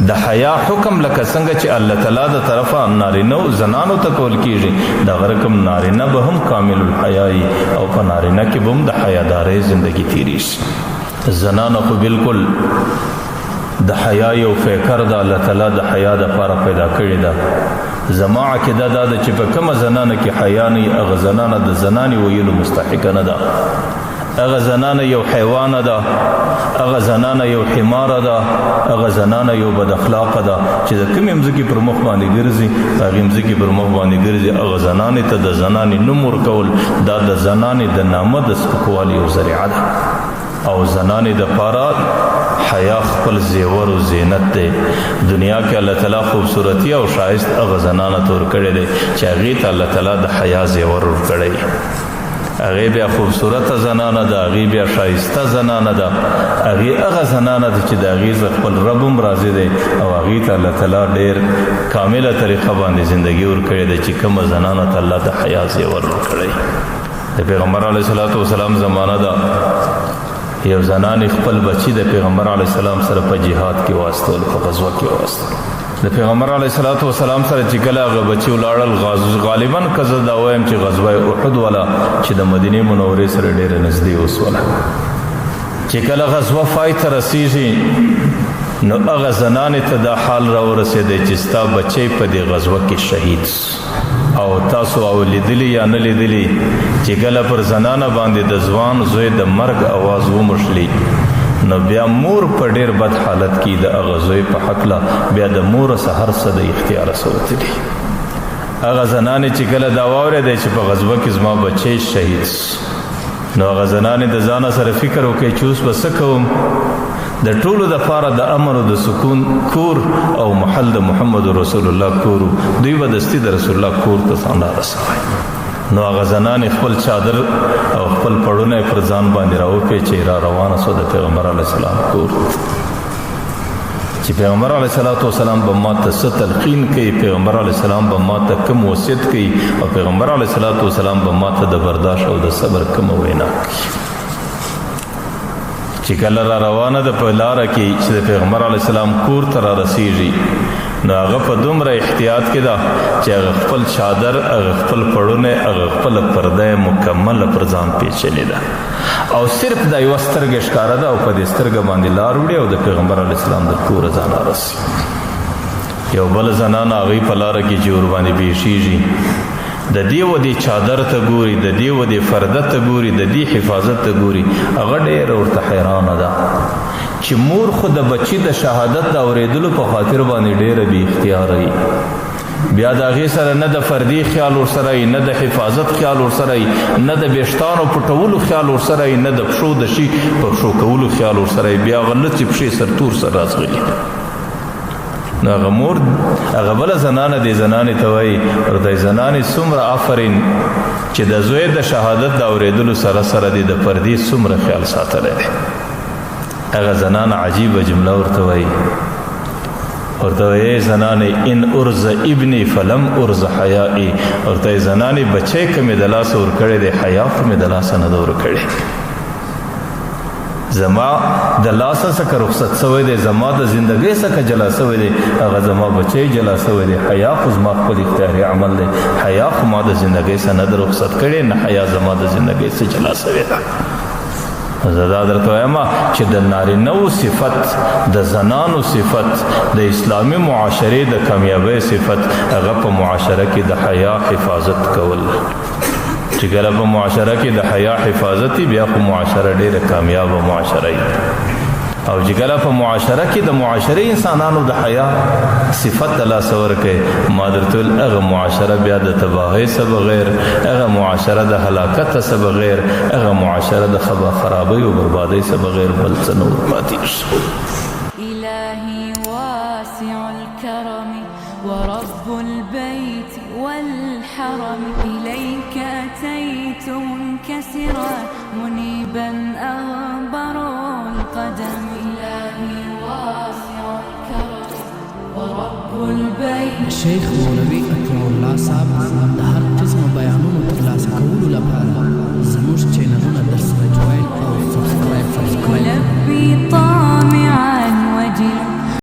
د حیا حکم لکه څنګه چې الله تعالی د طرفه نارینه او زنانو ته کول کیږي دغه رقم نارینه به هم کامل الحیاي او په نارینه کې به هم د حیادارۍ ژوندګي تیری شي. زنانه خو بالکل د حیا یو فکر د الله تعالی د حیا د لپاره پیدا کړی ده. زما عقیده دا ده چې په کومه زنانه کې حیا نه هغه زنانه د زنانې ویلو مستحق نه ده. هغه زنانه یو حیوان ده، هغه زنانه یو حمار ده، هغه زنانه یو بد اخلاق ده چې د کومې مځکې پر مخ باندې ګرځي هغې مځکې پر مخ باندې ګرځي. هغه زنانې ته د زنانې نوم ورکول دا د زنانې د نامه د سپکوالي یو ذریعه ده. او زنانې د پاره حیا خپل زیور او زینت دی. دنیا کې الله تعالی خوبصورتی او شایست هغه زنانه ته ورکړی دی چې هغې ته الله تعالی د حیا زیور ورکړی. هغې بیا خوبصورته زنانه ده، هغې بیا ښایسته زنانه ده، هغې هغه زنانه ده چې د هغې خپل رب هم راضي دی او هغې ته الله تعالی ډېر کامله طریقه باندې زندګي ورکړې ده چې کومه زنانه ته الله د حیا زیور ورکړی. د پیغمبر علیه صلات وسلام زمانه ده، یو زنانې خپل بچي د پیغمبر علیه السلام سره په جهاد کې واستول، په غزوه کې واستول. د پیغمبر علیه الصلاة والسلام سره چې کله هغه بچي ولاړل غالبا که زه دا وایم چې غزوه احد والا چې د مدینې منورې سره ډېره نږدې وسوله. چې کله غزوه پای ته رسیږي نو هغه زنانې ته دا حال راورسېدی چې ستا بچی په دې غزوه کې شهید او تاسو او لیدلی یا نه لیدلی چې کله پر زنانه باندې د ځوان زوی د مرګ اواز ومشلی نو بیا مور په ډیر بد حالت کې د هغه زوی په حقله بیا د مور څخه هر څه د اختیار سوتلی. هغه زنانې چې کله دا واورېدی چې په غزوه کې زما بچی شهید نو هغه زنانې د ځانه سره فکر وکړي چې اوس به څه کوم. د ټولو دپاره د امن او د سکون کور او محل د محمد رسول الله کور دوی به دستي د رسول الله کور ته ځان رارسوي. نو هغه زنانې خپل چادر او خپل پړونه پر ځان باندې راوپیچي را روانه سوه د پیغمبر علیه السلام کور چې پیغمبر علیه الصلاة والسلام به ما ته څه تلقین کوي، پیغمبر علیه السلام به ما ته کوم وصیت کوي او پیغمبر علیه الصلاة والسلام به ما ته د برداشت او د صبر کومه وینا کوي. چې کله را روانه ده په لاره کې چې د پیغمبر علیه السلام کور ته را رسیږي نو هغه په دومره احتیاط کې ده چې هغه خپل چادر، هغه خپل پړونه، هغه خپل پرده مکمله پر ځان پیچلې ده او صرف دا یوه سترګه ښکاره ده او په دې سترګه باندې لار وړي او د پیغمبر علیه السلام د کوره ځان رارسي. یو بل زنانه هغوی په لاره کې چې ورباندې پیښیږي د دې ودې چادر ته ګوري، د دې ودې فرده ته ګوري، د دې حفاظت ته ګوري، هغه ډېره ورته حیرانه ده چې مور خو د بچي د شهادت د اورېدلو په خاطر باندې ډېره بې اختیاره وي. بیا د هغې سره نه د فردي خیال ورسره وي، نه د حفاظت خیال ورسره وي، نه د ویښتانو پټولو خیال ورسره وي، نه د پښو د شي په پښو کولو خیال ورسره وي. بیا هغه لڅې پښې سرتور سره راځغلي. نو هغه مور هغه بله زنانه دې زنانې ته وایي ورته زنانې څومره آفرین چې د زوی د شهادت د اورېدلو سره سره دې د پردې څومره خیال ساتلی دی. هغه زنانه عجیبه جمله ورته وایي، ورته وایي زنانې ان ارز ابني فلم ارز حیائي، ورته وایي زنانې بچی که مې د لاسه ورکړی دی حیا خو مې د لاسه نه ده ورکړی. زما د لاسه څخه رخصت سوی دی، زما د زندګۍ څخه جلا سوی دی، هغه زما بچی جلا سوی دی. حیا خو زما خپل اختیاري عمل دی، حیا خو ما د زندګۍ څخه نه ده رخصت کړې، نه حیا زما د زندګۍ څخه جلا سوی ده. زه دا درته وایم چې د نارینهو صفت، د زنانو صفت، د اسلامي معاشرې د کامیابۍ صفت هغه په معاشره کې د حیا حفاظت کول. چې کله په معاشره کې د حیا حفاظت بیا خو معاشره ډېره کامیابه معاشره وي. او چې کله په معاشره کې د معاشرې انسانانو د حیا صفت د لاسه ورکوي ما درته ویل هغه معاشره بیا د تباهۍ څه بغیر، هغه معاشره د هلاکت څه بغیر، هغه معاشره د خرابۍ او بربادۍ څه بغیر بل څه نه ورپاتېږي. إلهي واسع الكرم ورب البيت والحرم إليك أتيت منكسرا منيبا أغبر القدم. إلهي واسع الكرم ورب البيت. الشيخ مولوي اکرم الله صاحب د هر قسم بیانونو ترلاسه کولو لپاره زموږ چینلونه درسره جوائن او سبسکرایب